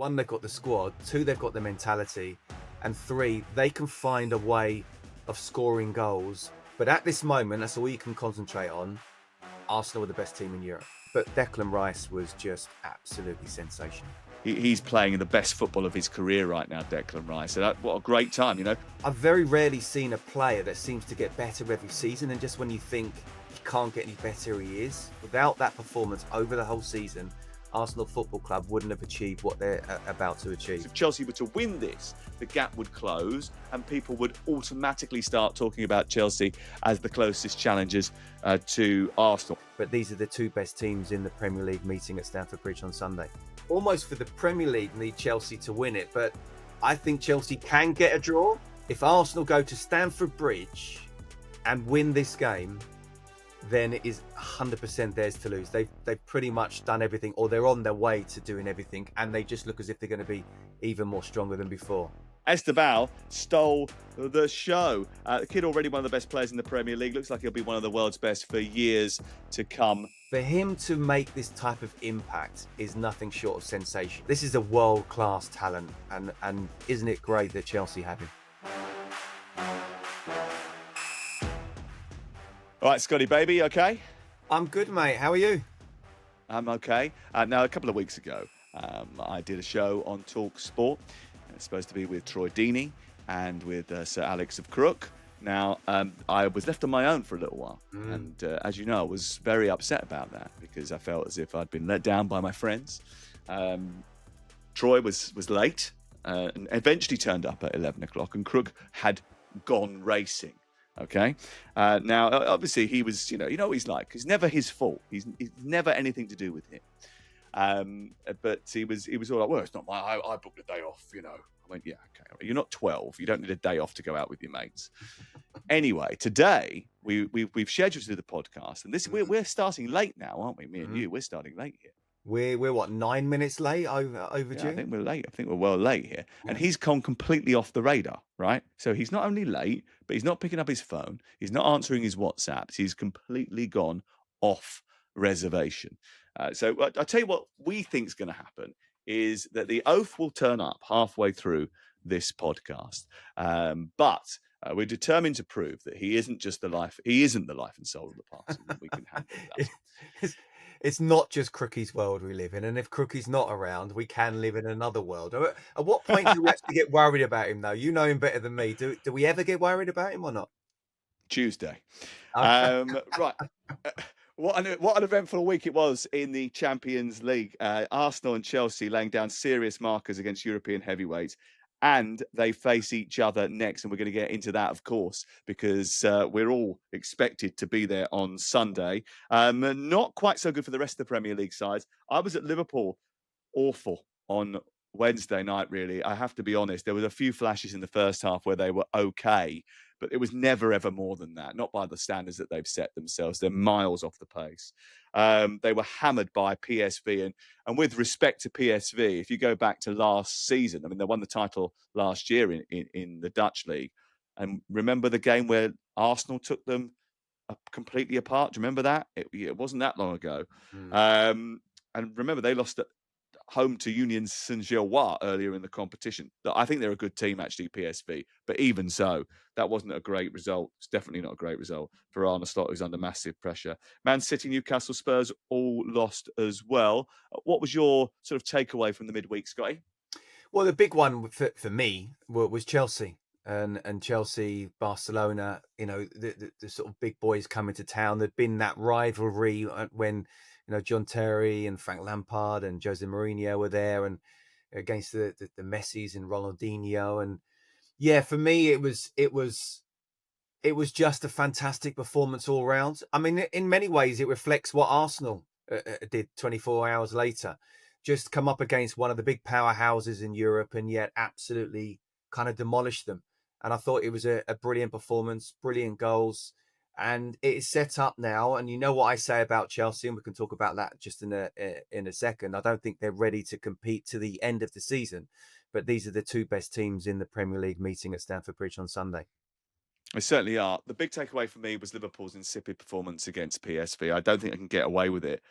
one, they've got the squad. Two, they've got the mentality. And three, they can find a way of scoring goals. But at this moment, that's all you can concentrate on. Arsenal are the best team in Europe. But Declan Rice was just absolutely sensational. He's playing the best football of his career right now, Declan Rice. So what a great time, you know. I've very rarely seen a player that seems to get better every season. And just when you think he can't get any better, he is. Without that performance over the whole season, Arsenal Football Club wouldn't have achieved what they're about to achieve. If Chelsea were to win this, the gap would close and people would automatically start talking about Chelsea as the closest challengers to Arsenal. But these are the two best teams in the Premier League meeting at Stamford Bridge on Sunday. Almost for the Premier League need Chelsea to win it, but I think Chelsea can get a draw. If Arsenal go to Stamford Bridge and win this game, then it is 100% theirs to lose. They've pretty much done everything, or they're on their way to doing everything, and they just look as if they're going to be even more stronger than before. Esteban stole the show. The kid already one of the best players in the Premier League. Looks like he'll be one of the world's best for years to come. For him to make this type of impact is nothing short of sensation. This is a world-class talent, and isn't it great that Chelsea have him? All right, Scotty, baby, okay? I'm good, mate. How are you? I'm okay. Now, a couple of weeks ago, I did a show on TalkSport. It's supposed to be with Troy Deeney and with Sir Alex of Crook. Now, I was left on my own for a little while. And as you know, I was very upset about that because I felt as if I'd been let down by my friends. Troy was late and eventually turned up at 11 o'clock and Crook had gone racing. Okay. Now, obviously, he was, you know what he's like. It's never his fault. It's never anything to do with him. But he was all like, well, it's not I booked a day off, you know. I went, yeah, okay. You're not 12. You don't need a day off to go out with your mates. Anyway, today we've scheduled to do the podcast, and we're starting late now, aren't we? Me and you, we're starting late here. We're what, 9 minutes late overdue? Yeah, I think we're late. I think we're well late here. And he's gone completely off the radar, right? So he's not only late, but he's not picking up his phone. He's not answering his WhatsApps. He's completely gone off reservation. So I'll tell you what we think is going to happen is that the oaf will turn up halfway through this podcast. But we're determined to prove that he isn't the life and soul of the party. We can handle that. It's not just Crookie's world we live in, and if Crookie's not around, we can live in another world. At what point do we actually get worried about him, though? You know him better than me. Do we ever get worried about him or not? Tuesday. Right. What an eventful week it was in the Champions League. Arsenal and Chelsea laying down serious markers against European heavyweights. And they face each other next. And we're going to get into that, of course, because we're all expected to be there on Sunday. Not quite so good for the rest of the Premier League sides. I was at Liverpool, awful on Wednesday night, really. I have to be honest. There was a few flashes in the first half where they were okay, but it was never, ever more than that. Not by the standards that they've set themselves. They're miles off the pace. They were hammered by PSV. And with respect to PSV, if you go back to last season, I mean, they won the title last year in the Dutch league. And remember the game where Arsenal took them completely apart? Do you remember that? It wasn't that long ago. And remember, they lost at home to Union Saint-Gilloise earlier in the competition. I think they're a good team, actually, PSV. But even so, that wasn't a great result. It's definitely not a great result for Arne Slot, who's under massive pressure. Man City, Newcastle, Spurs all lost as well. What was your sort of takeaway from the midweek, Scotty? Well, the big one for me was Chelsea. And Chelsea, Barcelona, you know, the sort of big boys coming to town. There'd been that rivalry when, you know, John Terry and Frank Lampard and Jose Mourinho were there, and against the Messis and Ronaldinho. And yeah, for me, it was just a fantastic performance all round. I mean, in many ways, it reflects what Arsenal did 24 hours later. Just come up against one of the big powerhouses in Europe and yet absolutely kind of demolished them. And I thought it was a brilliant performance, brilliant goals. And it is set up now. And you know what I say about Chelsea, and we can talk about that just in a second. I don't think they're ready to compete to the end of the season. But these are the two best teams in the Premier League meeting at Stamford Bridge on Sunday. They certainly are. The big takeaway for me was Liverpool's insipid performance against PSV. I don't think I can get away with it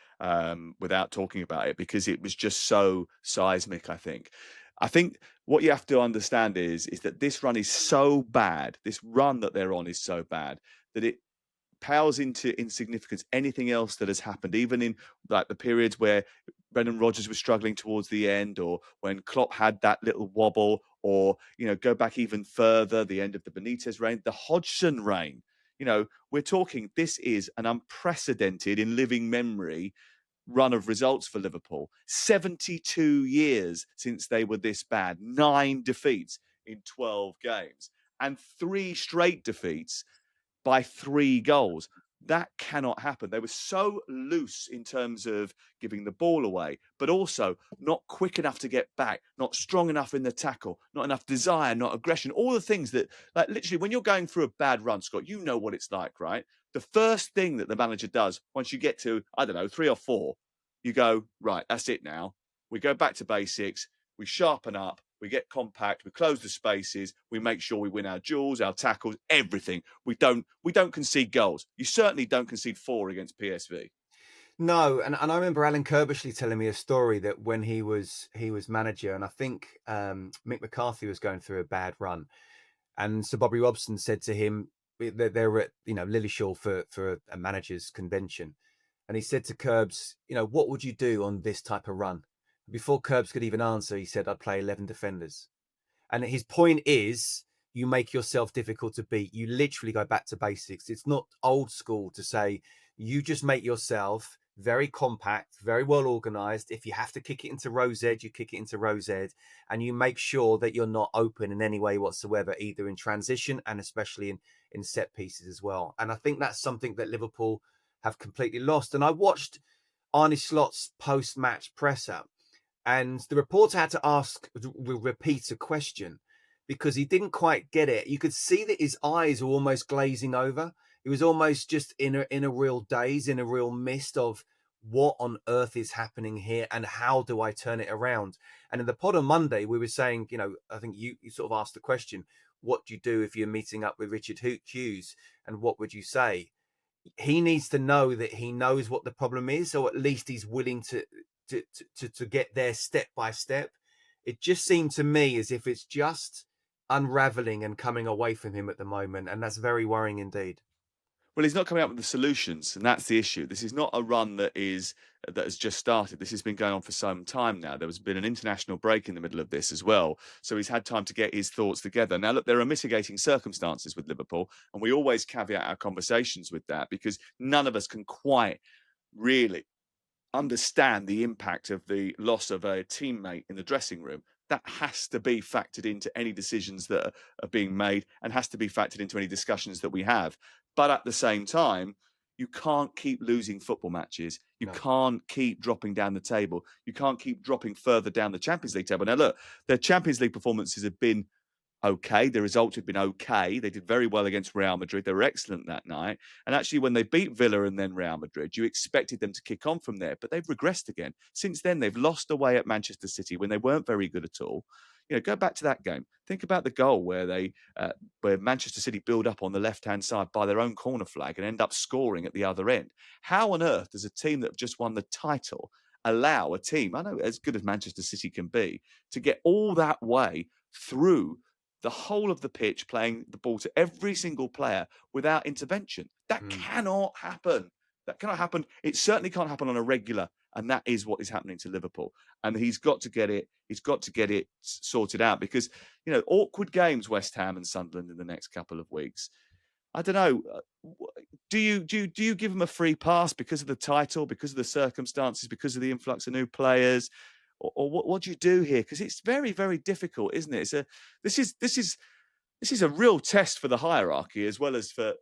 without talking about it because it was just so seismic. I think what you have to understand is that this run is so bad. This run that they're on is so bad that it pales into insignificance anything else that has happened, even in like the periods where Brendan Rodgers was struggling towards the end, or when Klopp had that little wobble, or go back even further, the end of the Benitez reign, the Hodgson reign. We're talking. This is an unprecedented in living memory run of results for Liverpool. 72 years since they were this bad. 9 defeats in 12 games, and 3 straight defeats by 3 goals. That cannot happen. They were so loose in terms of giving the ball away, but also not quick enough to get back, not strong enough in the tackle, not enough desire, not aggression. All the things that, like, literally, when you're going through a bad run, Scott, you know what it's like, right? The first thing that the manager does once you get to, I don't know, 3 or 4, you go, right, that's it now. We go back to basics. We sharpen up, we get compact, we close the spaces, we make sure we win our duels, our tackles, everything. We don't concede goals. You certainly don't concede 4 against PSV. No, and I remember Alan Kirbishley telling me a story that when he was manager, and I think Mick McCarthy was going through a bad run, and Sir Bobby Robson said to him, they were at Lillishall for a managers convention, and he said to Curbs, what would you do on this type of run? Before Curbs could even answer, he said, I'd play 11 defenders. And his point is, you make yourself difficult to beat. You literally go back to basics. It's not old school to say you just make yourself very compact, very well organized. If you have to kick it into rose edge, you kick it into rose edge, and you make sure that you're not open in any way whatsoever, either in transition and especially in set pieces as well. And I think that's something that Liverpool have completely lost. And I watched Arne Slot's post-match presser, and the reporter had to repeat a question because he didn't quite get it. You could see that his eyes were almost glazing over. He was almost just in a real daze, in a real mist of what on earth is happening here and how do I turn it around? And in the pod on Monday, we were saying, I think you sort of asked the question, what do you do if you're meeting up with Richard Hughes, and what would you say? He needs to know that he knows what the problem is, or at least he's willing to get there step by step. It just seemed to me as if it's just unraveling and coming away from him at the moment, and that's very worrying indeed. Well, he's not coming up with the solutions, and that's the issue. This is not a run that has just started. This has been going on for some time now. There has been an international break in the middle of this as well, so he's had time to get his thoughts together. Now, look, there are mitigating circumstances with Liverpool, and we always caveat our conversations with that because none of us can quite really understand the impact of the loss of a teammate in the dressing room. That has to be factored into any decisions that are being made and has to be factored into any discussions that we have. But at the same time, you can't keep losing football matches. You No. can't keep dropping down the table. You can't keep dropping further down the Champions League table. Now, look, their Champions League performances have been okay. The results have been okay. They did very well against Real Madrid. They were excellent that night. And actually, when they beat Villa and then Real Madrid, you expected them to kick on from there, but they've regressed again. Since then, they've lost away at Manchester City when they weren't very good at all. Go back to that game. Think about the goal where Manchester City build up on the left-hand side by their own corner flag and end up scoring at the other end. How on earth does a team that have just won the title allow a team, I know as good as Manchester City can be, to get all that way through the whole of the pitch, playing the ball to every single player without intervention? That Mm. cannot happen. That cannot happen. It certainly can't happen on a regular, and that is what is happening to Liverpool. And he's got to get it. He's got to get it sorted out because awkward games, West Ham and Sunderland in the next couple of weeks. I don't know. Do you give him a free pass because of the title, because of the circumstances, because of the influx of new players? Or what do you do here? Because it's very, very difficult, isn't it? This is a real test for the hierarchy as well as for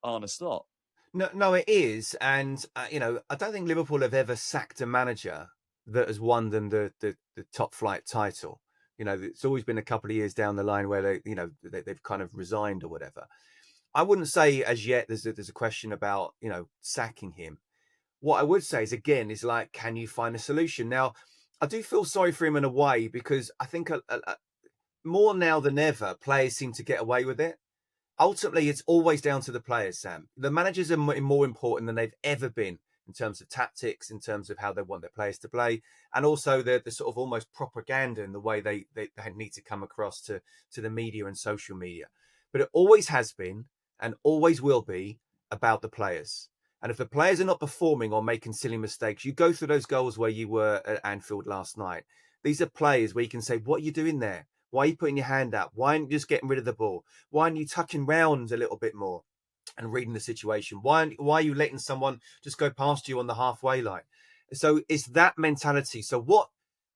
Arne Slot. No, no, it is, and I don't think Liverpool have ever sacked a manager that has won them the top flight title. It's always been a couple of years down the line where they've kind of resigned or whatever. I wouldn't say as yet there's a question about sacking him. What I would say is like, can you find a solution? Now, I do feel sorry for him in a way because I think more now than ever, players seem to get away with it. ultimately, it's always down to the players, Sam. The managers are more important than they've ever been in terms of tactics, in terms of how they want their players to play, and also the sort of almost propaganda in the way they need to come across to the media and social media. But it always has been and always will be about the players. And if the players are not performing or making silly mistakes, you go through those goals where you were at Anfield last night. These are players where you can say, what are you doing there? Why are you putting your hand up? Why aren't you just getting rid of the ball? Why aren't you tucking round a little bit more and reading the situation? Why are you letting someone just go past you on the halfway line? So it's that mentality. So what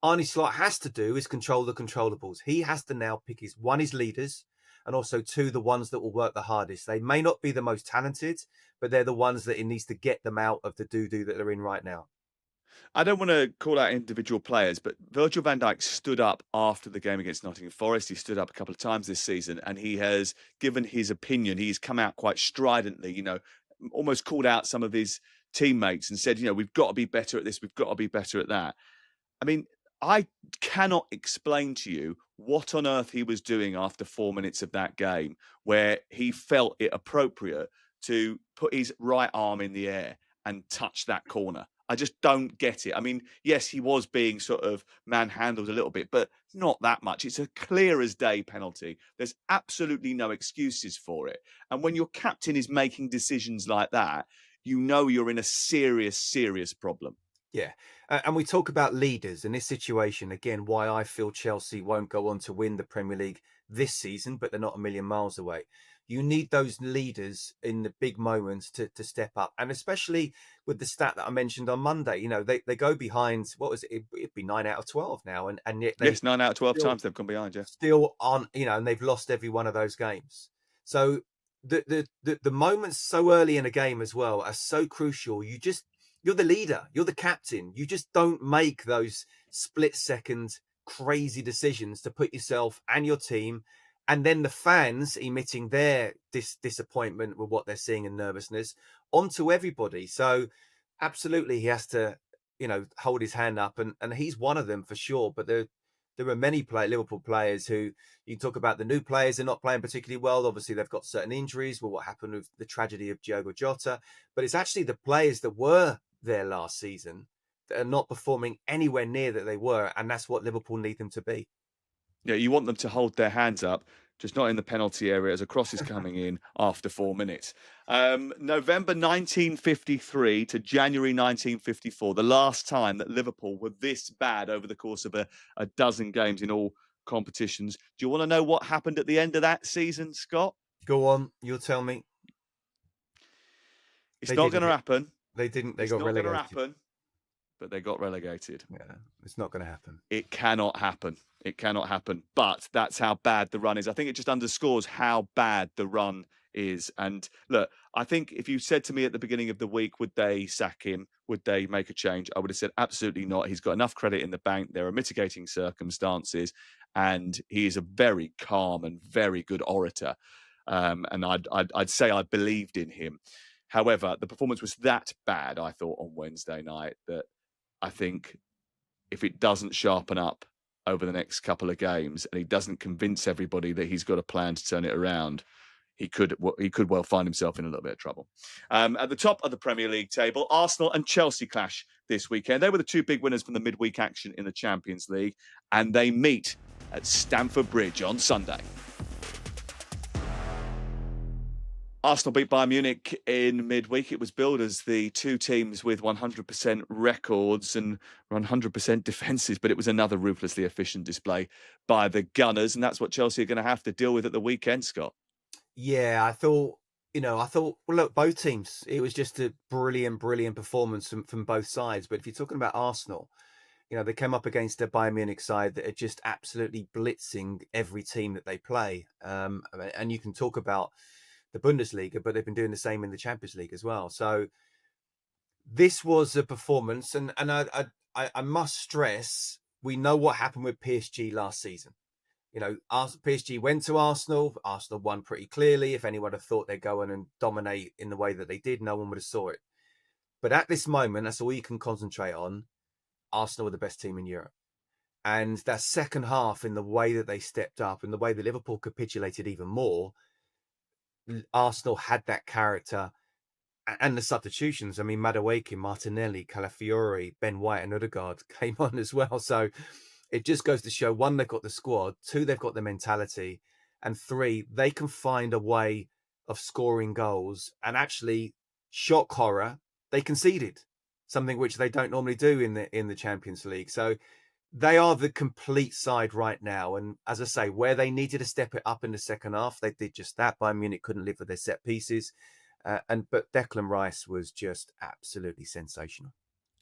Arne Slot has to do is control the controllables. He has to now pick his leaders, and also two, the ones that will work the hardest. They may not be the most talented, but they're the ones that he needs to get them out of the doo-doo that they're in right now. I don't want to call out individual players, but Virgil van Dijk stood up after the game against Nottingham Forest. He stood up a couple of times this season and he has given his opinion. He's come out quite stridently, almost called out some of his teammates and said, we've got to be better at this, we've got to be better at that. I mean, I cannot explain to you what on earth he was doing after 4 minutes of that game where he felt it appropriate to put his right arm in the air and touch that corner. I just don't get it. I mean, yes, he was being sort of manhandled a little bit, but not that much. It's a clear as day penalty. There's absolutely no excuses for it. And when your captain is making decisions like that, you're in a serious, serious problem. Yeah. And we talk about leaders in this situation. Again, why I feel Chelsea won't go on to win the Premier League this season, but they're not a million miles away. You need those leaders in the big moments to step up. And especially with the stat that I mentioned on Monday, they go behind, what was it? It'd be 9 out of 12 now. And yet they Yes, 9 out of 12 still times they've gone behind, yeah. still on, and they've lost every one of those games. So the moments so early in a game as well are so crucial. You're the leader, you're the captain. You just don't make those split second crazy decisions to put yourself and your team and then the fans emitting their disappointment with what they're seeing and nervousness onto everybody. So absolutely he has to, hold his hand up and he's one of them for sure. But there are many Liverpool players who you talk about the new players are not playing particularly well. Obviously, they've got certain injuries. Well, what happened with the tragedy of Diogo Jota? But it's actually the players that were there last season that are not performing anywhere near that they were, and that's what Liverpool need them to be. Yeah, you want them to hold their hands up, just not in the penalty area as a cross is coming in after 4 minutes. November 1953 to January 1954, the last time that Liverpool were this bad over the course of a dozen games in all competitions. Do you want to know what happened at the end of that season, Scott? Go on, you'll tell me. It's They not going didn't to get. happen. They didn't. They It's got not going to relegated. happen, but they got relegated. Yeah, it's not going to happen. It cannot happen. It cannot happen. But that's how bad the run is. I think it just underscores how bad the run is. And look, I think if you said to me at the beginning of the week, would they sack him? Would they make a change? I would have said absolutely not. He's got enough credit in the bank. There are mitigating circumstances, and he is a very calm and very good orator. And I'd say I believed in him. However, the performance was that bad, I thought, on Wednesday night that I think if it doesn't sharpen up over the next couple of games and he doesn't convince everybody that he's got a plan to turn it around, he could well find himself in a little bit of trouble. At the top of the Premier League table, Arsenal and Chelsea clash this weekend. They were the two big winners from the midweek action in the Champions League, and they meet at Stamford Bridge on Sunday. Arsenal beat Bayern Munich in midweek. It was billed as the two teams with 100% records and 100% defences, but it was another ruthlessly efficient display by the Gunners, and that's what Chelsea are going to have to deal with at the weekend, Scott. Yeah, I thought, well, look, both teams, it was just a brilliant performance from both sides. But if you're talking about Arsenal, they came up against a Bayern Munich side that are just absolutely blitzing every team that they play. And you can talk about the Bundesliga, but they've been doing the same in the Champions League as well. So this was a performance, and I must stress, we know what happened with PSG last season. PSG went to Arsenal. Arsenal won pretty clearly. If anyone had thought they'd go in and dominate in the way that they did, no one would have saw it. But at this moment, that's all you can concentrate on. Arsenal were the best team in Europe. And that second half, in the way that they stepped up and the way that Liverpool capitulated even more, Arsenal had that character and the substitutions. I mean, Madueke, Martinelli, Calafiori, Ben White, and Odegaard came on as well. So it just goes to show: one, they've got the squad; two, they've got the mentality; and three, they can find a way of scoring goals. And actually, shock horror, they conceded something which they don't normally do in the Champions League. So they are the complete side right now. And as I say, where they needed to step it up in the second half, they did just that. Bayern Munich couldn't live with their set pieces. But Declan Rice was just absolutely sensational.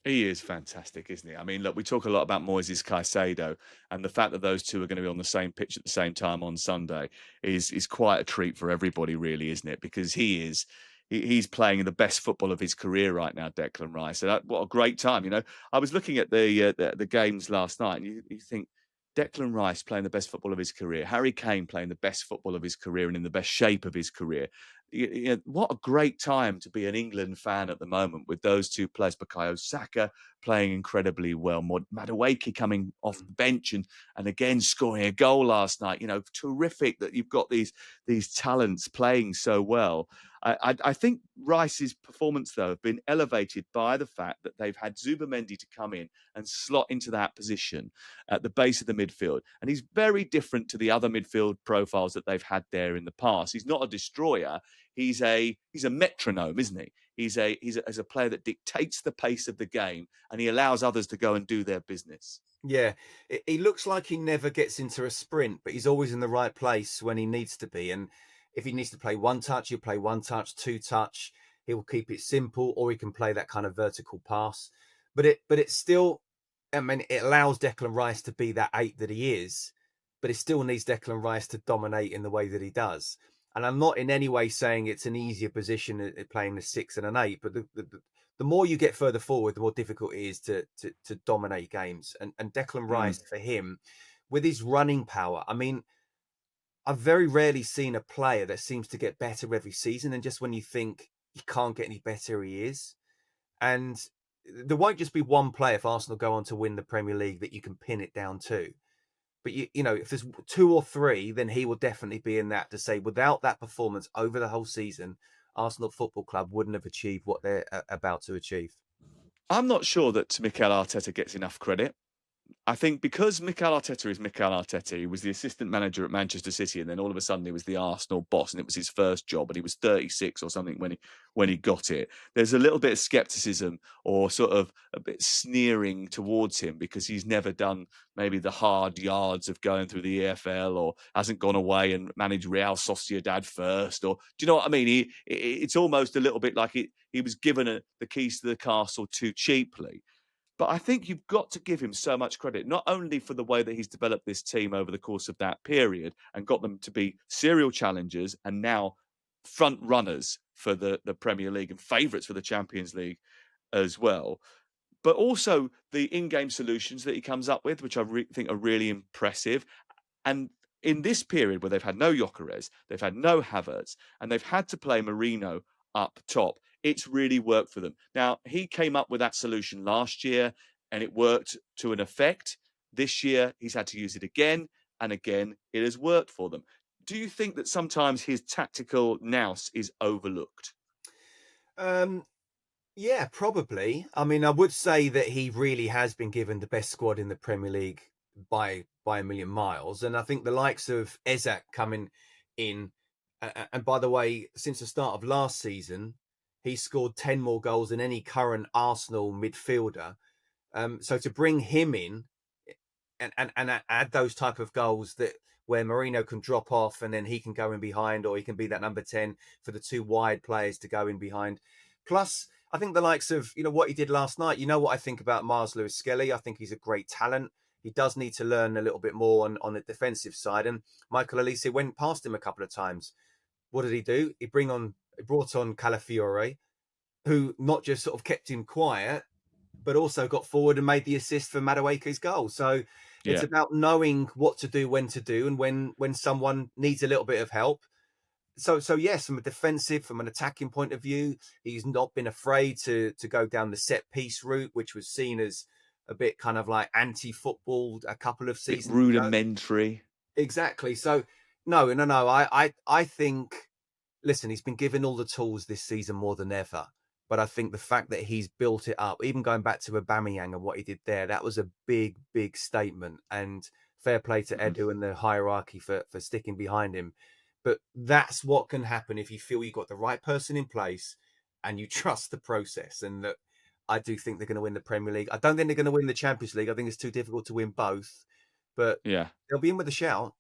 He is fantastic, isn't he? I mean, look, we talk a lot about Moises Caicedo, and the fact that those two are going to be on the same pitch at the same time on Sunday is quite a treat for everybody, really, isn't it? Because he's playing the best football of his career right now, Declan Rice. And what a great time! I was looking at the games last night, and you think Declan Rice playing the best football of his career, Harry Kane playing the best football of his career and in the best shape of his career. What a great time to be an England fan at the moment with those two players, Bukayo Saka playing incredibly well, Madueke coming off the bench and again scoring a goal last night. Terrific that you've got these talents playing so well. I think Rice's performance, though, have been elevated by the fact that they've had Zubimendi to come in and slot into that position at the base of the midfield. And he's very different to the other midfield profiles that they've had there in the past. He's not a destroyer. He's a metronome, isn't he? He's a player that dictates the pace of the game and he allows others to go and do their business. Yeah, he looks like he never gets into a sprint, but he's always in the right place when he needs to be. And if he needs to play one touch, he'll play one touch, two touch. He will keep it simple, or he can play that kind of vertical pass. But it's still, I mean, it allows Declan Rice to be that eight that he is, but it still needs Declan Rice to dominate in the way that he does. And I'm not in any way saying it's an easier position at playing the six and an eight, but the more you get further forward, the more difficult it is to dominate games. And Declan Mm. Rice, for him, with his running power, I mean, I've very rarely seen a player that seems to get better every season. And just when you think he can't get any better, he is. And there won't just be one player if Arsenal go on to win the Premier League that you can pin it down to. But if there's two or three, then he will definitely be in that, to say without that performance over the whole season, Arsenal Football Club wouldn't have achieved what they're about to achieve. I'm not sure that Mikel Arteta gets enough credit. I think because Mikel Arteta is Mikel Arteta, he was the assistant manager at Manchester City, and then all of a sudden he was the Arsenal boss, and it was his first job, and he was 36 or something when he got it. There's a little bit of skepticism or sort of a bit sneering towards him because he's never done maybe the hard yards of going through the EFL or hasn't gone away and managed Real Sociedad first. Or do you know what I mean? It's almost a little bit like he was given the keys to the castle too cheaply. But I think you've got to give him so much credit, not only for the way that he's developed this team over the course of that period and got them to be serial challengers and now front runners for the Premier League and favourites for the Champions League as well, but also the in-game solutions that he comes up with, which I think are really impressive. And in this period where they've had no Gyökeres, they've had no Havertz, and they've had to play Marino up top, it's really worked for them. Now, he came up with that solution last year and it worked to an effect. This year, he's had to use it again and again. It has worked for them. Do you think that sometimes his tactical nous is overlooked? Um, yeah, probably. I mean, I would say that he really has been given the best squad in the Premier League by a million miles, and I think the likes of Ezak coming in, and by the way, since the start of last season, he scored 10 more goals than any current Arsenal midfielder. So to bring him in and add those type of goals that where Marino can drop off and then he can go in behind, or he can be that number 10 for the two wide players to go in behind. Plus, I think the likes of, what he did last night, what I think about Mars Lewis Skelly. I think he's a great talent. He does need to learn a little bit more on the defensive side. And Michael Elise went past him a couple of times. What did he do? He brought on Calafiore, who not just sort of kept him quiet, but also got forward and made the assist for Madueke's goal. So it's Yeah. about knowing what to do, when to do, and when someone needs a little bit of help. So yes, from a defensive, from an attacking point of view, he's not been afraid to go down the set piece route, which was seen as a bit kind of like anti-football a couple of Bit seasons ago. rudimentary. Exactly. So no. I think listen, he's been given all the tools this season more than ever. But I think the fact that he's built it up, even going back to Aubameyang and what he did there, that was a big, big statement. And fair play to Mhm. Edu and the hierarchy for sticking behind him. But that's what can happen if you feel you've got the right person in place and you trust the process. And that I do think they're going to win the Premier League. I don't think they're going to win the Champions League. I think it's too difficult to win both, but Yeah. they'll be in with a shout.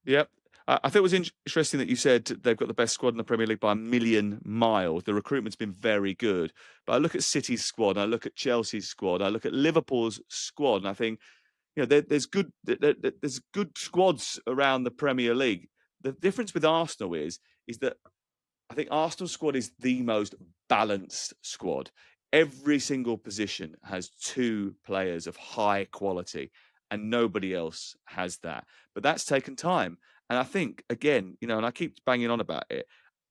Yep. I think it was interesting that you said they've got the best squad in the Premier League by a million miles. The recruitment's been very good. But I look at City's squad, I look at Chelsea's squad, I look at Liverpool's squad, and I think, there's good squads around the Premier League. The difference with Arsenal is that I think Arsenal squad is the most balanced squad. Every single position has two players of high quality, and nobody else has that. But that's taken time. And I think, again, and I keep banging on about it.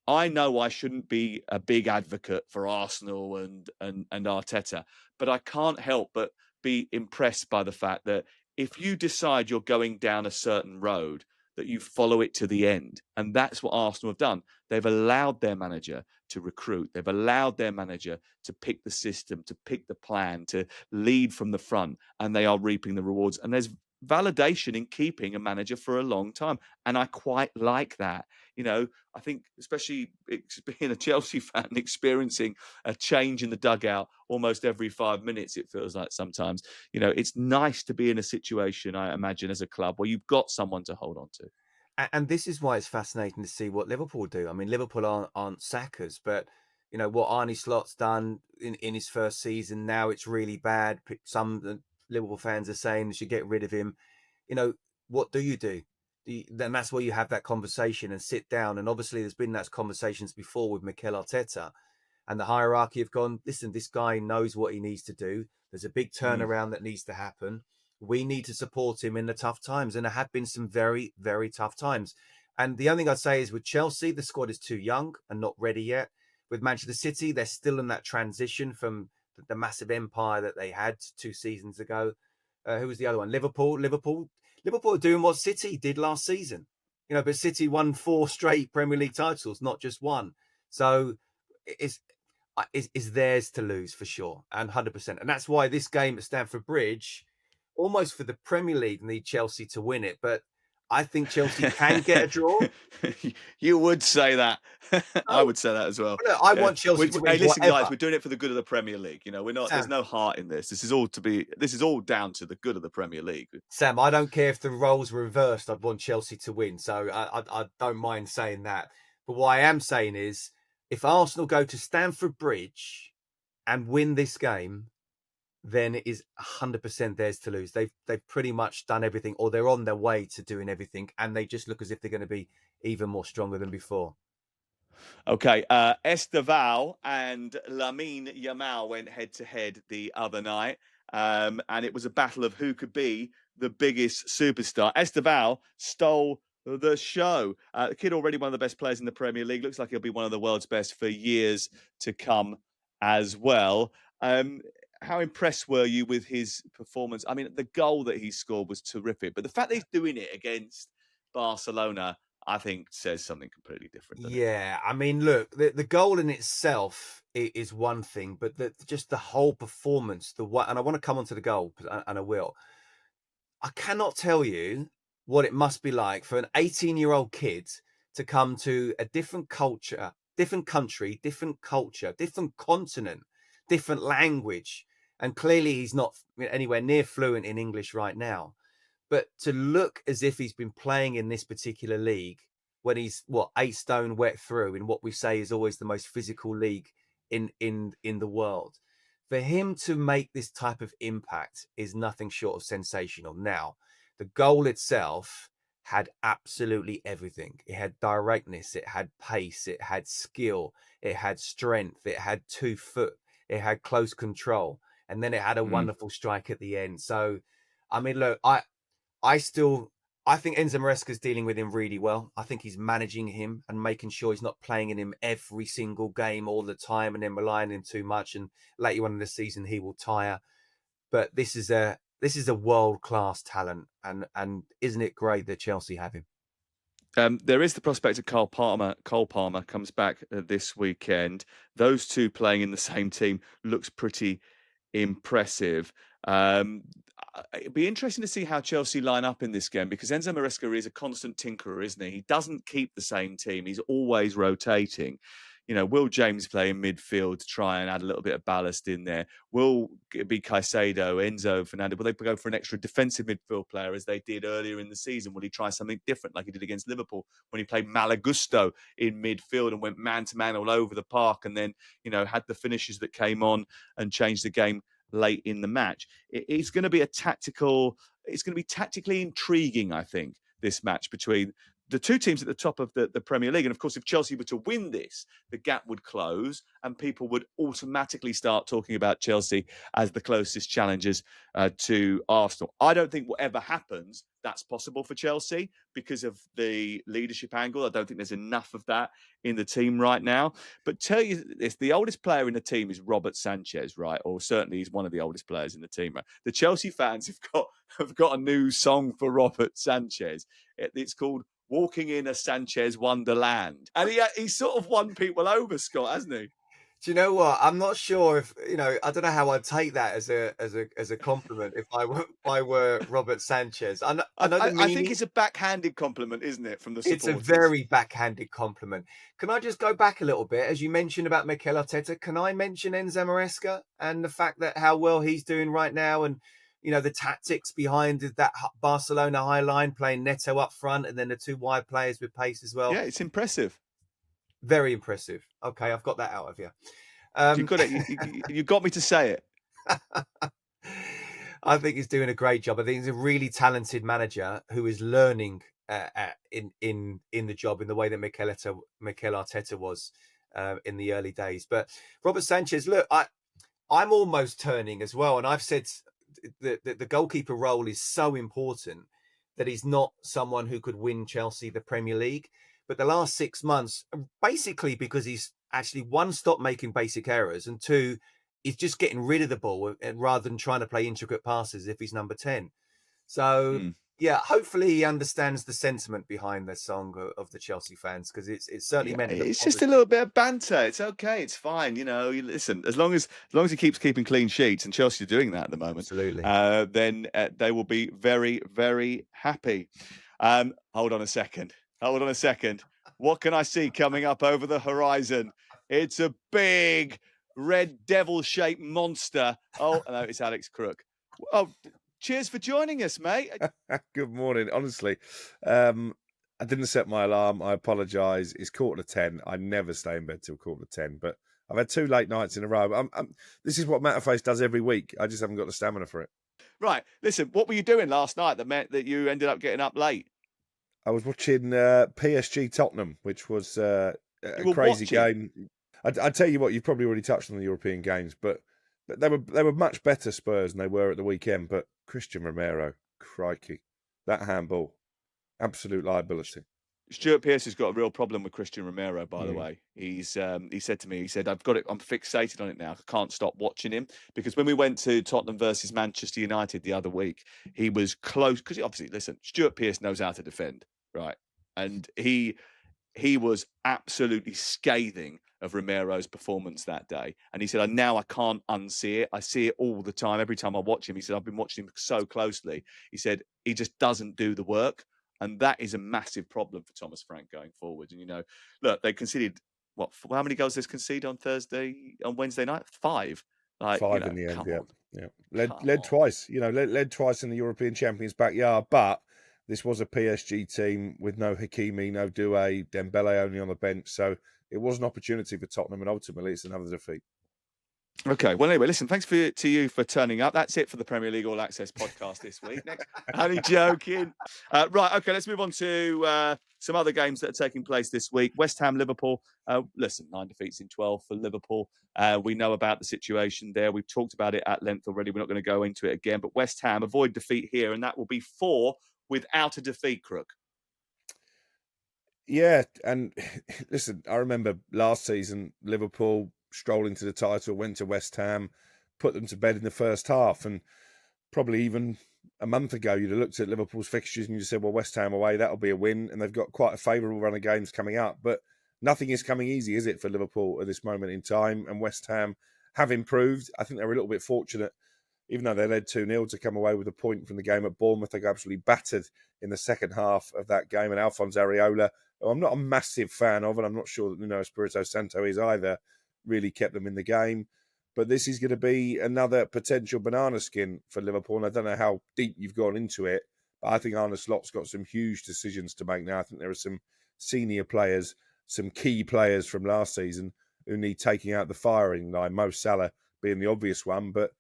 I know I shouldn't be a big advocate for Arsenal and Arteta, but I can't help but be impressed by the fact that if you decide you're going down a certain road, that you follow it to the end. And that's what Arsenal have done. They've allowed their manager to recruit. They've allowed their manager to pick the system, to pick the plan, to lead from the front, and they are reaping the rewards. And there's validation in keeping a manager for a long time. And I quite like that. I think, especially being a Chelsea fan, experiencing a change in the dugout almost every 5 minutes, it feels like sometimes. It's nice to be in a situation, I imagine, as a club where you've got someone to hold on to. And this is why it's fascinating to see what Liverpool do. I mean, Liverpool aren't sackers, but what Arnie Slot's done in his first season. Now it's really bad. Some Liverpool fans are saying they should get rid of him. You know, what do you do? Then that's where you have that conversation and sit down. And obviously, there's been those conversations before with Mikel Arteta, and the hierarchy have gone, listen, this guy knows what he needs to do. There's a big Mm, turnaround that needs to happen. We need to support him in the tough times. And there have been some very, very tough times. And the only thing I'd say is with Chelsea, the squad is too young and not ready yet. With Manchester City, they're still in that transition from the massive empire that they had 2 seasons ago. Who was the other one? Liverpool are doing what City did last season. But City won 4 straight Premier League titles, not just one. So it's is theirs to lose for sure, and 100%. And that's why this game at Stamford Bridge, almost for the Premier League, need Chelsea to win it. But I think Chelsea can get a draw. You would say that. I No, would say that as well. look, I Yeah. want Chelsea to win Hey, listen, guys, whatever. we're doing it for the good of the Premier League. We're not. There's Sam, no heart in this. This is all down to the good of the Premier League. Sam, I don't care if the roles were reversed. I'd want Chelsea to win, so I don't mind saying that. But what I am saying is, if Arsenal go to Stamford Bridge and win this game, then it is 100% theirs to lose. They've pretty much done everything, or they're on their way to doing everything, and they just look as if they're going to be even more stronger than before. Okay, Esteval and Lamine Yamal went head to head the other night, and it was a battle of who could be the biggest superstar. Esteval stole the show. The kid already one of the best players in the Premier League. Looks like he'll be one of the world's best for years to come as well. Um, how impressed were you with his performance? I mean, the goal that he scored was terrific, but the fact that he's doing it against Barcelona, I think, says something completely different, doesn't it? Yeah, I mean, look, the goal in itself is one thing, but just the whole performance, and I want to come onto the goal, and I will. I cannot tell you what it must be like for an 18-year-old kid to come to a different culture, different country, different culture, different continent, different language. And clearly, he's not anywhere near fluent in English right now. But to look as if he's been playing in this particular league when he's 8 stone wet through in what we say is always the most physical league in the world, for him to make this type of impact is nothing short of sensational. Now, the goal itself had absolutely everything. It had directness, it had pace, it had skill, it had strength, it had 2 foot, it had close control, and then it had a Mm. wonderful strike at the end. So, I mean, look, I still I think Enzo Maresca's dealing with him really well. I think he's managing him and making sure he's not playing in him every single game all the time and then relying on him too much. And later on in the season, he will tire. But this is a world class talent, and isn't it great that Chelsea have him? There is the prospect of Cole Palmer. Cole Palmer comes back this weekend. Those two playing in the same team looks pretty impressive. It'd be interesting to see how Chelsea line up in this game because Enzo Maresca is a constant tinkerer, isn't he? He doesn't keep the same team. He's always rotating. Will James play in midfield to try and add a little bit of ballast in there? Will it be Caicedo, Enzo, Fernando? Will they go for an extra defensive midfield player as they did earlier in the season? Will he try something different like he did against Liverpool when he played Malagusto in midfield and went man-to-man all over the park and then, had the finishes that came on and changed the game late in the match? It's going to be tactically intriguing, I think, this match between the two teams at the top of the Premier League. And of course, if Chelsea were to win this, the gap would close and people would automatically start talking about Chelsea as the closest challengers to Arsenal. I don't think whatever happens, that's possible for Chelsea because of the leadership angle. I don't think there's enough of that in the team right now. But tell you this, the oldest player in the team is Robert Sanchez, right? Or certainly he's one of the oldest players in the team. Right? The Chelsea fans have got a new song for Robert Sanchez. It's called Walking in a Sanchez Wonderland. And he sort of won people over, Scott, hasn't he? Do you know what? I'm not sure if I don't know how I'd take that as a compliment if I were Robert Sanchez. I know the meaning. I think it's a backhanded compliment, isn't it, from the supporters? It's a very backhanded compliment. Can I just go back a little bit? As you mentioned about Mikel Arteta, can I mention Enzo Maresca and the fact that how well he's doing right now and the tactics behind that Barcelona high line, playing Neto up front and then the two wide players with pace as well. Yeah, it's impressive. Very impressive. Okay, I've got that out of you. You got it. You got me to say it. I think he's doing a great job. I think he's a really talented manager who is learning in the job in the way that Mikel Arteta was in the early days. But Robert Sanchez, look, I'm almost turning as well, and I've said the goalkeeper role is so important that he's not someone who could win Chelsea the Premier League. But the last 6 months, basically because he's actually, one, stopped making basic errors, and two, he's just getting rid of the ball rather than trying to play intricate passes if he's number 10. So, yeah, hopefully he understands the sentiment behind the song of the Chelsea fans because it's certainly meant. It's just a little bit of banter. It's okay. It's fine. Listen, as long as he keeps keeping clean sheets, and Chelsea are doing that at the moment, absolutely, then they will be very, very happy. Hold on a second. What can I see coming up over the horizon? It's a big red devil-shaped monster. Oh, no, it's Alex Crook. Oh, cheers for joining us, mate. Good morning. Honestly, I didn't set my alarm. I apologise. It's 10:15. I never stay in bed till 10:15, but I've had 2 late nights in a row. This is what Matterface does every week. I just haven't got the stamina for it. Right. Listen, what were you doing last night that meant that you ended up getting up late? I was watching PSG Tottenham, which was a crazy game. I tell you what, you've probably already touched on the European games, but they were much better Spurs than they were at the weekend. But Christian Romero, crikey, that handball, absolute liability. Stuart Pearce has got a real problem with Christian Romero, by the way. He said to me, I've got it, I'm fixated on it now. I can't stop watching him. Because when we went to Tottenham versus Manchester United the other week, he was close. Because obviously, listen, Stuart Pearce knows how to defend, right? And he was absolutely scathing of Romero's performance that day. And he said, I can't unsee it. I see it all the time. Every time I watch him, he said, I've been watching him so closely. He said, he just doesn't do the work. And that is a massive problem for Thomas Frank going forward. And, look, they conceded, how many goals they conceded on Wednesday night? 5. 5 in the end, yeah. Led twice, led twice in the European champions' backyard. But this was a PSG team with no Hakimi, no Doué, Dembele only on the bench. So it was an opportunity for Tottenham, and ultimately it's another defeat. Okay, well, anyway, listen, thanks to you for turning up. That's it for the Premier League All Access podcast this week. Next, only joking. Right, okay, let's move on to some other games that are taking place this week. West Ham, Liverpool. Listen, 9 defeats in 12 for Liverpool. We know about the situation there. We've talked about it at length already. We're not going to go into it again. But West Ham avoid defeat here, and that will be 4 without a defeat, Crook. Yeah, and listen, I remember last season, Liverpool strolling to the title, went to West Ham, put them to bed in the first half, and probably even a month ago, you'd have looked at Liverpool's fixtures and you said, well, West Ham away, that'll be a win. And they've got quite a favourable run of games coming up. But nothing is coming easy, is it, for Liverpool at this moment in time? And West Ham have improved. I think they're a little bit fortunate, even though they led 2-0, to come away with a point from the game at Bournemouth. They got absolutely battered in the second half of that game. And Alphonse Areola, who I'm not a massive fan of, and I'm not sure that Nuno Espirito Santo is either, really kept them in the game. But this is going to be another potential banana skin for Liverpool. And I don't know how deep you've gone into it, but I think Arne Slot's got some huge decisions to make now. I think there are some senior players, some key players from last season who need taking out the firing line, Mo Salah being the obvious one. But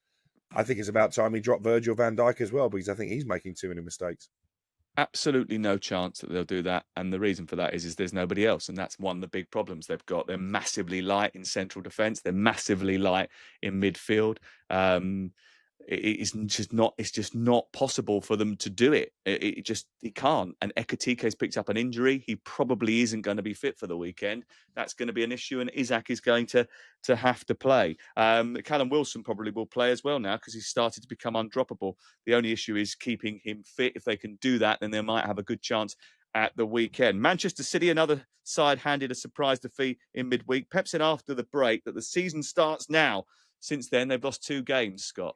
I think it's about time he dropped Virgil van Dijk as well, because I think he's making too many mistakes. Absolutely no chance that they'll do that. And the reason for that is there's nobody else. And that's one of the big problems they've got. They're massively light in central defence. They're massively light in midfield. It's just not possible for them to do it. It can't. And Ekitike's picked up an injury. He probably isn't going to be fit for the weekend. That's going to be an issue, and Isak is going to have to play. Callum Wilson probably will play as well now because he's started to become undroppable. The only issue is keeping him fit. If they can do that, then they might have a good chance at the weekend. Manchester City, another side, handed a surprise defeat in midweek. Pep said after the break that the season starts now. Since then, they've lost 2 games, Scott.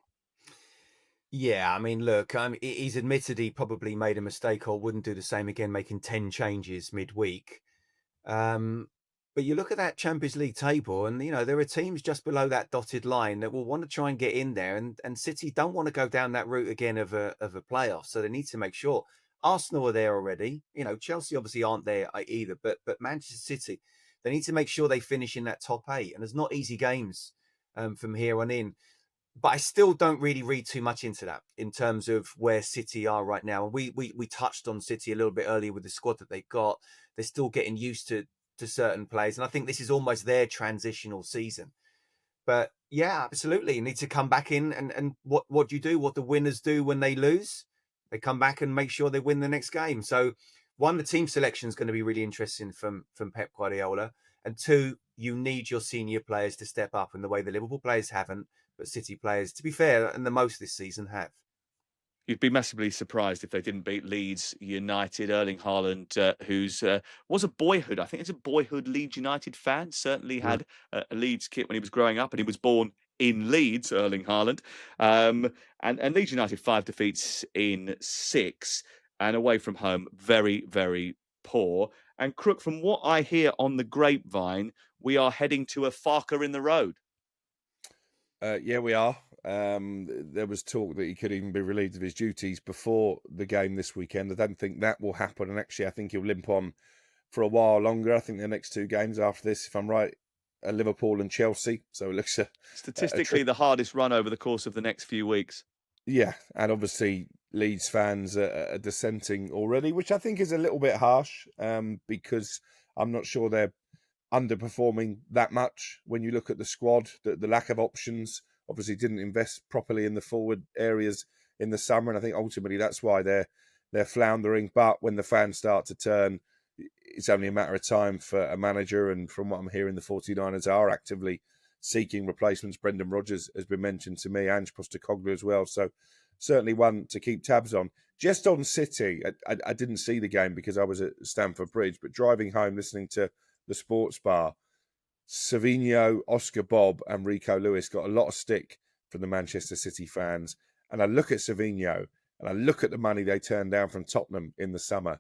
Yeah, I mean, look, he's admitted he probably made a mistake or wouldn't do the same again, making 10 changes midweek. But you look at that Champions League table and, there are teams just below that dotted line that will want to try and get in there. And City don't want to go down that route again of a playoff. So they need to make sure. Arsenal are there already. Chelsea obviously aren't there either. But Manchester City, they need to make sure they finish in that top 8. And there's not easy games from here on in. But I still don't really read too much into that in terms of where City are right now. And we touched on City a little bit earlier with the squad that they've got. They're still getting used to certain players. And I think this is almost their transitional season. But yeah, absolutely. You need to come back in and what do you do? What the winners do when they lose? They come back and make sure they win the next game. So one, the team selection is going to be really interesting from Pep Guardiola. And 2, you need your senior players to step up in the way the Liverpool players haven't, but City players, to be fair, and the most this season have. You'd be massively surprised if they didn't beat Leeds United. Erling Haaland, who's was a boyhood, I think it's a boyhood Leeds United fan, certainly had a Leeds kit when he was growing up, and he was born in Leeds, Erling Haaland. And Leeds United 5 defeats in 6, and away from home, very, very poor. And Crook, from what I hear on the grapevine, we are heading to a Farker in the road. Yeah, we are. There was talk that he could even be relieved of his duties before the game this weekend. I don't think that will happen. And actually, I think he'll limp on for a while longer. I think the next 2 games after this, if I'm right, are Liverpool and Chelsea. So it looks statistically the hardest run over the course of the next few weeks. Yeah, and obviously Leeds fans are dissenting already, which I think is a little bit harsh because I'm not sure they're underperforming that much when you look at the squad, the lack of options. Obviously didn't invest properly in the forward areas in the summer, and I think ultimately that's why they're floundering. But when the fans start to turn, it's only a matter of time for a manager, and from what I'm hearing, the 49ers are actively seeking replacements. Brendan Rodgers has been mentioned to me, Ange Postecoglou as well, so certainly one to keep tabs on. Just on City, I didn't see the game because I was at Stamford Bridge, but driving home, listening to the sports bar, Savinho, Oscar Bob and Rico Lewis got a lot of stick from the Manchester City fans. And I look at Savinho and I look at the money they turned down from Tottenham in the summer,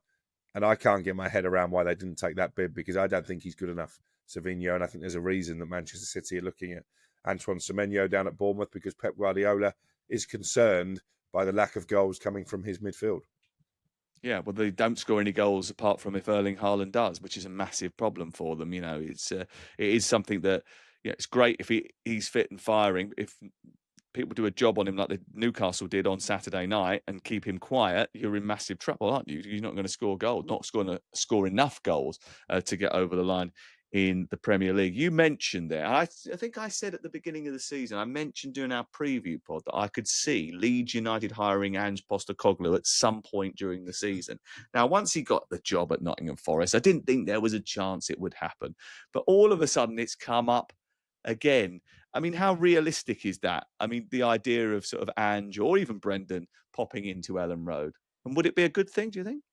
and I can't get my head around why they didn't take that bid, because I don't think he's good enough, Savinho. And I think there's a reason that Manchester City are looking at Antoine Semenyo down at Bournemouth, because Pep Guardiola is concerned by the lack of goals coming from his midfield. Yeah, well, they don't score any goals apart from if Erling Haaland does, which is a massive problem for them. It is something that, it's great if he's fit and firing. If people do a job on him like the Newcastle did on Saturday night and keep him quiet, you're in massive trouble, aren't you? You're not going to score goals, not going to score enough goals to get over the line in the Premier League. You mentioned there, I think I said at the beginning of the season, I mentioned during our preview pod that I could see Leeds United hiring Ange Postecoglou at some point during the season. Now, once he got the job at Nottingham Forest, I didn't think there was a chance it would happen. But all of a sudden, it's come up again. I mean, how realistic is that? I mean, the idea of sort of Ange or even Brendan popping into Ellen Road. And would it be a good thing, do you think?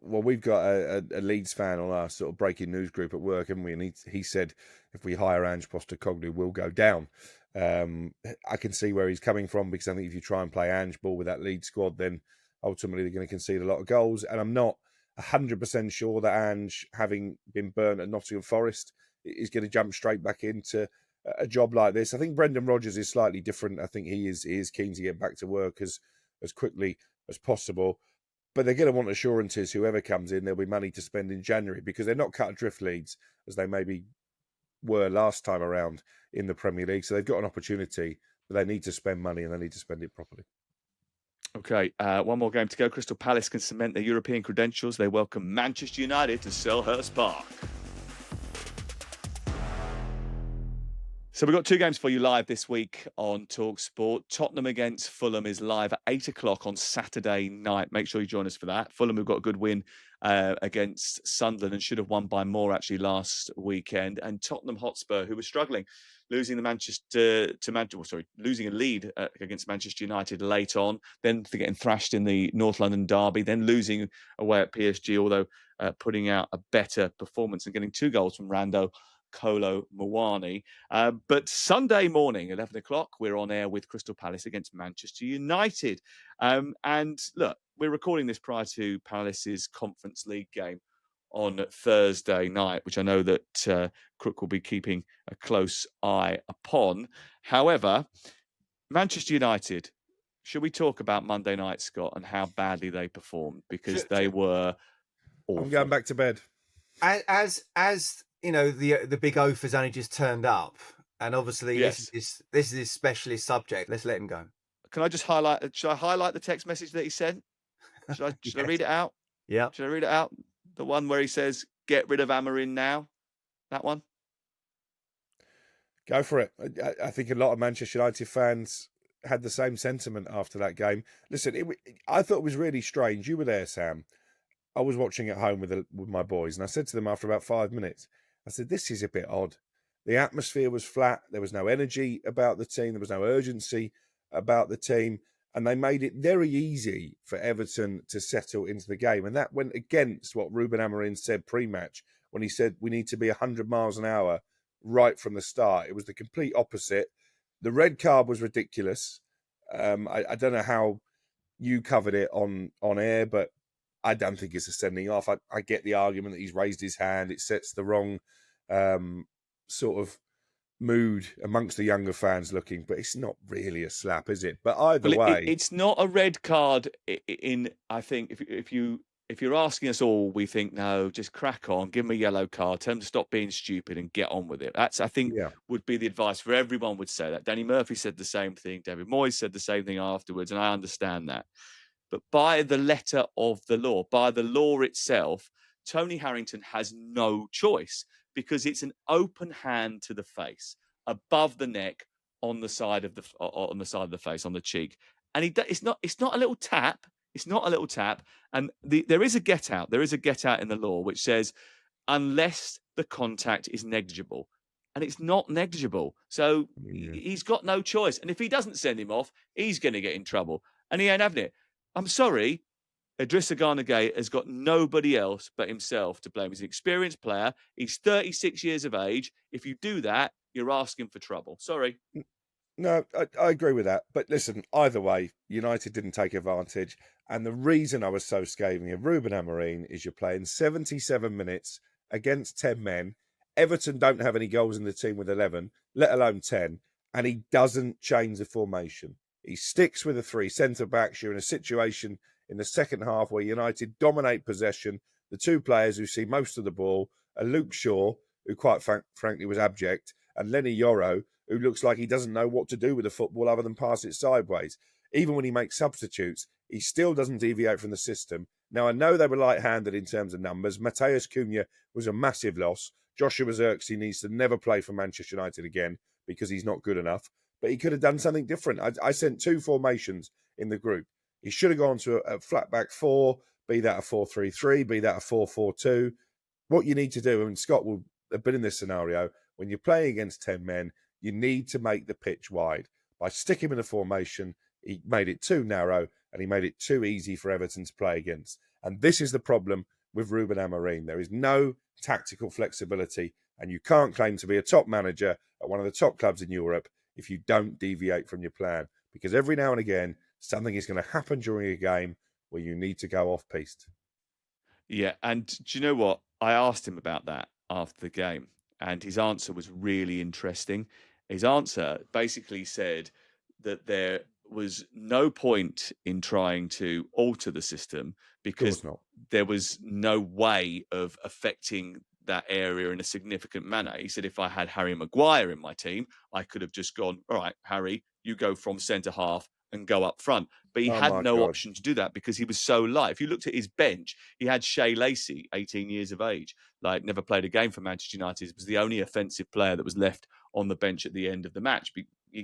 Well, we've got a Leeds fan on our sort of breaking news group at work, haven't we? And he said if we hire Ange Postecoglou, we'll go down. I can see where he's coming from, because I think if you try and play Ange ball with that Leeds squad, then ultimately they're going to concede a lot of goals. And I'm not 100% sure that Ange, having been burnt at Nottingham Forest, is going to jump straight back into a job like this. I think Brendan Rodgers is slightly different. I think he is keen to get back to work as quickly as possible. But they're going to want assurances, whoever comes in, there'll be money to spend in January, because they're not cut adrift, Leeds, as they maybe were last time around in the Premier League. So they've got an opportunity, but they need to spend money, and they need to spend it properly. Okay, one more game to go. Crystal Palace can cement their European credentials. They welcome Manchester United to Selhurst Park. So we've got 2 games for you live this week on TalkSport. Tottenham against Fulham is live at 8 o'clock on Saturday night. Make sure you join us for that. Fulham have got a good win against Sunderland and should have won by more actually last weekend. And Tottenham Hotspur, who were struggling, losing losing a lead against Manchester United late on, then getting thrashed in the North London derby, then losing away at PSG, although putting out a better performance and getting 2 goals from Rando Kolo Muani. But Sunday morning, 11 o'clock, we're on air with Crystal Palace against Manchester United. And look, we're recording this prior to Palace's Conference League game on Thursday night, which I know that Crook will be keeping a close eye upon. However, Manchester United, should we talk about Monday night, Scott, and how badly they performed? Because they were awful. I'm going back to bed. As you know, the big oaf has only just turned up, and obviously this is his specialist subject. Let's let him go. Can I just highlight? Should I highlight the text message that he sent? Should I read it out? Yeah. Should I read it out? The one where he says, "Get rid of Amorim now." That one. Go for it. I think a lot of Manchester United fans had the same sentiment after that game. Listen, I thought it was really strange. You were there, Sam. I was watching at home with my boys, and I said to them after about 5 minutes, I said, this is a bit odd. The atmosphere was flat. There was no energy about the team. There was no urgency about the team. And they made it very easy for Everton to settle into the game. And that went against what Ruben Amorim said pre-match, when he said we need to be 100 miles an hour right from the start. It was the complete opposite. The red card was ridiculous. I don't know how you covered it on air, but I don't think it's a sending off. I get the argument that he's raised his hand. It sets the wrong sort of mood amongst the younger fans looking, but it's not really a slap, is it? But either way, it's not a red card. I think if you're asking us all, we think no, just crack on, give him a yellow card, tell him to stop being stupid and get on with it. That's I think would be the advice for everyone. Would say that. Danny Murphy said the same thing. David Moyes said the same thing afterwards, and I understand that. But by the letter of the law, by the law itself, Tony Harrington has no choice, because it's an open hand to the face, above the neck, on the side of the face, on the cheek, and it's not a little tap. It's not a little tap, and there is a get out. There is a get out in the law which says unless the contact is negligible, and it's not negligible. So he's got no choice, and if he doesn't send him off, he's going to get in trouble, and he ain't having it. I'm sorry, Idrissa Gana Gueye has got nobody else but himself to blame. He's an experienced player. He's 36 years of age. If you do that, you're asking for trouble. Sorry. No, I agree with that. But listen, either way, United didn't take advantage. And the reason I was so scathing of Ruben Amorim is you're playing 77 minutes against 10 men. Everton don't have any goals in the team with 11, let alone 10. And he doesn't change the formation. He sticks with the 3 centre-backs. You're in a situation in the second half where United dominate possession. The 2 players who see most of the ball are Luke Shaw, who quite frankly was abject, and Lenny Yoro, who looks like he doesn't know what to do with the football other than pass it sideways. Even when he makes substitutes, he still doesn't deviate from the system. Now, I know they were light-handed in terms of numbers. Mateus Cunha was a massive loss. Joshua Zirkzee needs to never play for Manchester United again because he's not good enough. But he could have done something different. I sent 2 formations in the group. He should have gone to a flat back 4, be that a 4-3-3, be that a 4-4-2. What you need to do, and Scott will have been in this scenario, when you're playing against 10 men, you need to make the pitch wide. By sticking in a formation, he made it too narrow and he made it too easy for Everton to play against. And this is the problem with Ruben Amorim. There is no tactical flexibility, and you can't claim to be a top manager at one of the top clubs in Europe if you don't deviate from your plan, because every now and again, something is going to happen during a game where you need to go off-piste. Yeah, and do you know what? I asked him about that after the game, and his answer was really interesting. His answer basically said that there was no point in trying to alter the system because there was no way of affecting that area in a significant manner. He said, if I had Harry Maguire in my team, I could have just gone, all right, Harry, you go from centre half and go up front. But he had no option to do that because he was so light. If you looked at his bench, he had Shea Lacey, 18 years of age, like never played a game for Manchester United. He was the only offensive player that was left on the bench at the end of the match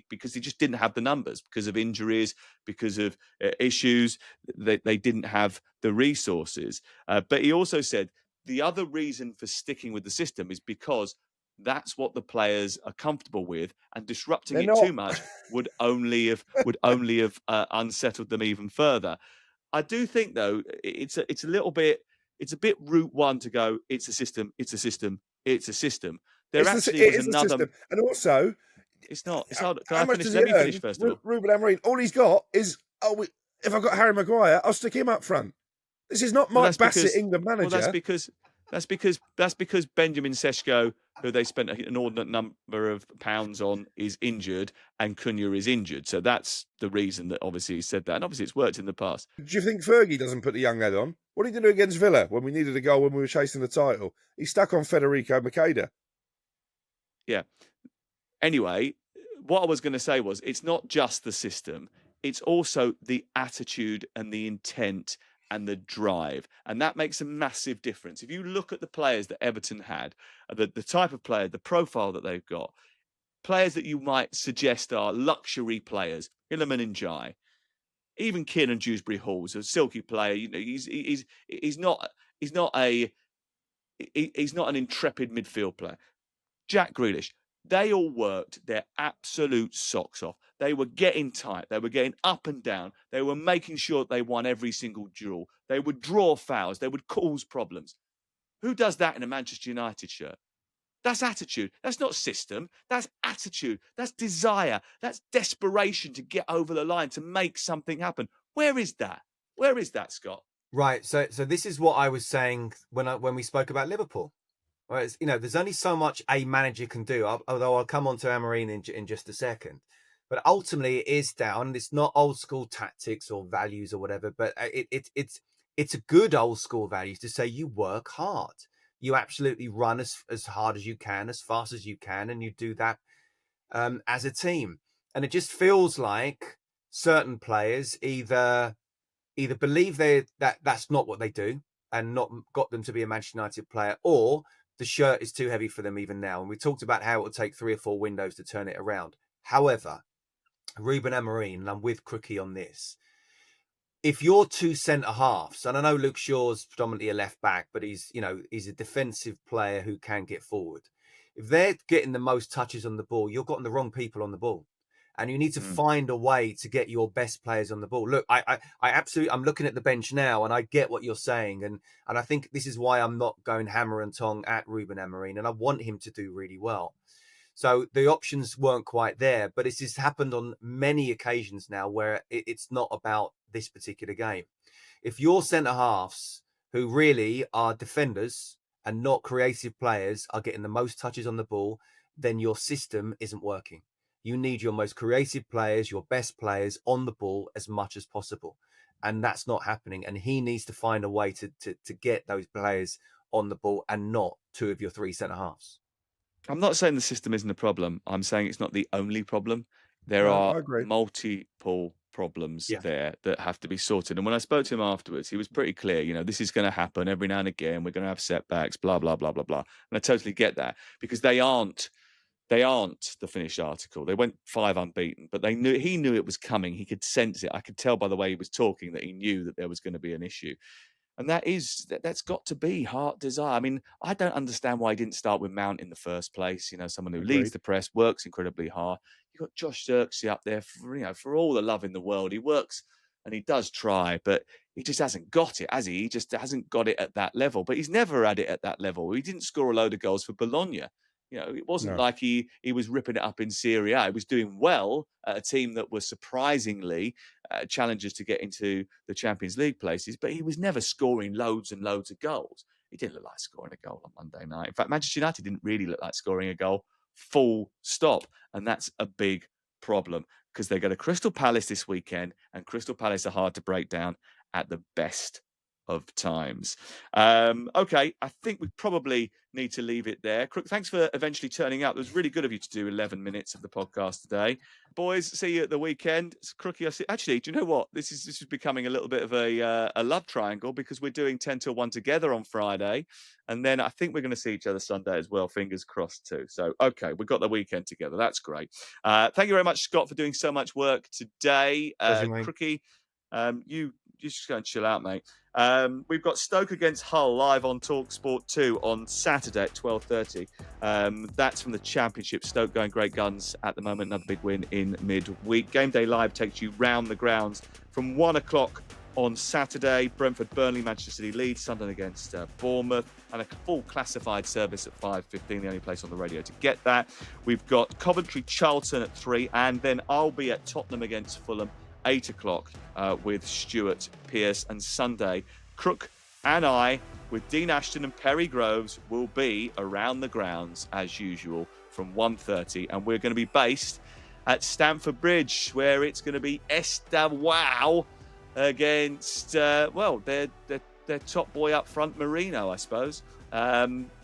because he just didn't have the numbers because of injuries, because of issues. They didn't have the resources. But he also said the other reason for sticking with the system is because that's what the players are comfortable with, and disrupting it too much would only have unsettled them even further. I do think, though, it's a little bit, it's a bit route one to go. It's a system. It's a system. It's a system. There actually was another system, and also it's not. It's hard. Can how I much finish? does Let he me finish earn? first of all. Ruben Amorim, all he's got is if I've got Harry Maguire, I'll stick him up front. This is not Mike Bassett, England manager. Well, that's because Benjamin Sesko, who they spent an inordinate number of pounds on, is injured, and Cunha is injured. So that's the reason that obviously he said that, and obviously it's worked in the past. Do you think Fergie doesn't put the young lad on? What did he do against Villa when we needed a goal when we were chasing the title? He stuck on Federico Makeda. Yeah. Anyway, what I was going to say was it's not just the system. It's also the attitude and the intent and the drive. And that makes a massive difference. If you look at the players that Everton had, the type of player, the profile that they've got, players that you might suggest are luxury players, Iliman Ndiaye, even Kieran Dewsbury Hall's a silky player. You know, he's not an intrepid midfield player. Jack Grealish. They all worked their absolute socks off. They were getting tight. They were getting up and down. They were making sure they won every single duel. They would draw fouls. They would cause problems. Who does that in a Manchester United shirt? That's attitude. That's not system. That's attitude. That's desire. That's desperation to get over the line, to make something happen. Where is that? Where is that, Scott? Right. So this is what I was saying when we spoke about Liverpool. Right, there's only so much a manager can do, although I'll come on to Amorim in just a second. But ultimately, it is down. It's not old school tactics or values or whatever, but it's a good old school values to say you work hard. You absolutely run as hard as you can, as fast as you can, and you do that as a team. And it just feels like certain players either believe that's not what they do and not got them to be a Manchester United player, or the shirt is too heavy for them even now. And we talked about how it would take 3 or 4 windows to turn it around. However, Ruben Amorim, and I'm with Crookie on this, if you're 2 centre-halves, and I know Luke Shaw's predominantly a left-back, but he's a defensive player who can get forward. If they're getting the most touches on the ball, you're getting the wrong people on the ball. And you need to find a way to get your best players on the ball. Look, I absolutely, I'm looking at the bench now, and I get what you're saying, and I think this is why I'm not going hammer and tong at Ruben Amorim, and I want him to do really well. So the options weren't quite there, but this has happened on many occasions now where it's not about this particular game. If your centre halves, who really are defenders and not creative players, are getting the most touches on the ball, then your system isn't working. You need your most creative players, your best players on the ball as much as possible. And that's not happening. And he needs to find a way to get those players on the ball and not 2 of your 3 centre-halves. I'm not saying the system isn't a problem. I'm saying it's not the only problem. There are multiple problems there that have to be sorted. And when I spoke to him afterwards, he was pretty clear, this is going to happen every now and again. We're going to have setbacks, blah, blah, blah, blah, blah. And I totally get that because they aren't the finished article. They went 5 unbeaten, but he knew it was coming. He could sense it. I could tell by the way he was talking that he knew that there was going to be an issue. And that's got to be heart desire. I mean, I don't understand why he didn't start with Mount in the first place. You know, someone who leads the press, works incredibly hard. You've got Josh Xerxes up there, for all the love in the world. He works and he does try, but he just hasn't got it, has he? He just hasn't got it at that level. But he's never had it at that level. He didn't score a load of goals for Bologna. You know, it wasn't like he was ripping it up in Serie A. He was doing well at a team that was surprisingly challengers to get into the Champions League places, but he was never scoring loads and loads of goals. He didn't look like scoring a goal on Monday night. In fact, Manchester United didn't really look like scoring a goal, full stop. And that's a big problem because they go to Crystal Palace this weekend, and Crystal Palace are hard to break down at the best of times. Okay, I think we probably need to leave it there. Crook, thanks for eventually turning up. It was really good of you to do 11 minutes of the podcast today. Boys, see you at the weekend. Crookie, actually, do you know what? This is becoming a little bit of a love triangle because we're doing 10 till 1 together on Friday. And then I think we're going to see each other Sunday as well. Fingers crossed too. So, okay, we've got the weekend together. That's great. Thank you very much, Scott, for doing so much work today. Crookie, you just go and chill out, mate. We've got Stoke against Hull live on TalkSport 2 on Saturday at 12:30. That's from the Championship. Stoke going great guns at the moment. Another big win in midweek. Game Day Live takes you round the grounds from 1 o'clock on Saturday. Brentford, Burnley, Manchester City, Leeds, Sunderland against Bournemouth, and a full classified service at 5:15. The only place on the radio to get that. We've got Coventry, Charlton at 3, and then I'll be at Tottenham against Fulham. 8 o'clock with Stuart Pearce, and Sunday, Crook and I, with Dean Ashton and Perry Groves, will be around the grounds as usual from 1:30, and we're going to be based at Stamford Bridge, where it's going to be Wow against their top boy up front, Marino, I suppose.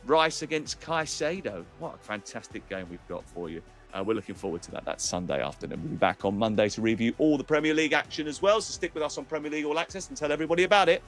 Rice against Caicedo. What a fantastic game we've got for you. We're looking forward to that. That's Sunday afternoon. We'll be back on Monday to review all the Premier League action as well. So stick with us on Premier League All Access and tell everybody about it.